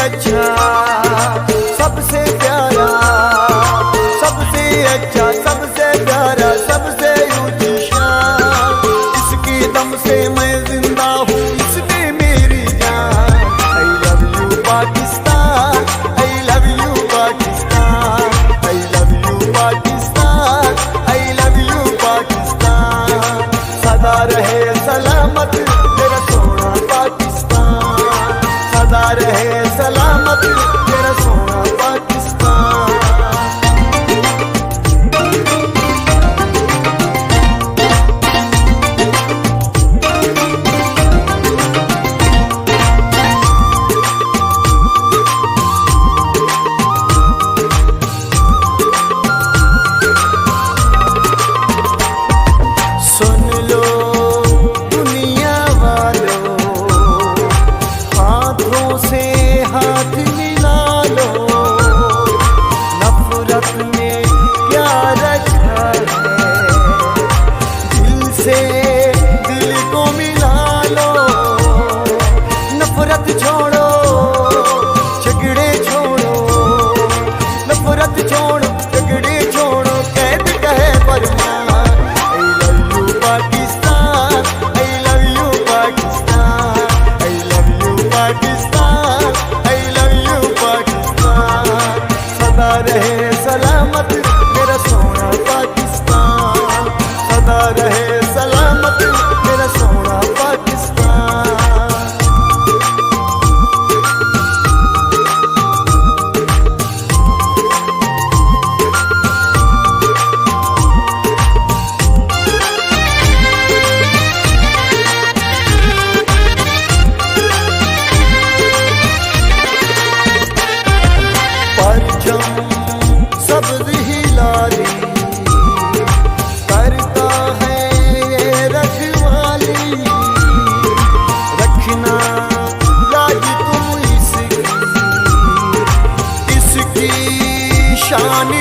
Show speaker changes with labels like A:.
A: अच्छा, सबसे प्यारा, सबसे अच्छा, सबसे प्यारा, सबसे ऊंची शान। इसकी दम से मैं जिंदा हूँ, इसमें मेरी जान। I love you Pakistan, I love you Pakistan, I love you Pakistan, I love you Pakistan. सदा रहे सलामत तेरा सोना पाकिस्तान, सदा रहे सलामत तेरा सोना पाकिस्तान। सुन लो दुनिया वालों, हाथों से हाथ मिला लो। नफरत में क्या रखा है, दिल से दिल को मिला लो। नफरत छोड़ो, झगड़े छोड़ो, नफरत छोड़ो, झगड़े छोड़ो, कैद कहे फरमान। Pakistan, I love you Pakistan, I love you Pakistan, I love you Pakistan. सदा रहे सलामत मेरा सोना पाकिस्तान, सदा रहे सलामत मेरा सोना पाकिस्तान। सब्ज हिलाली करता है ये रखवाली, रखना लाज तुम इसकी शान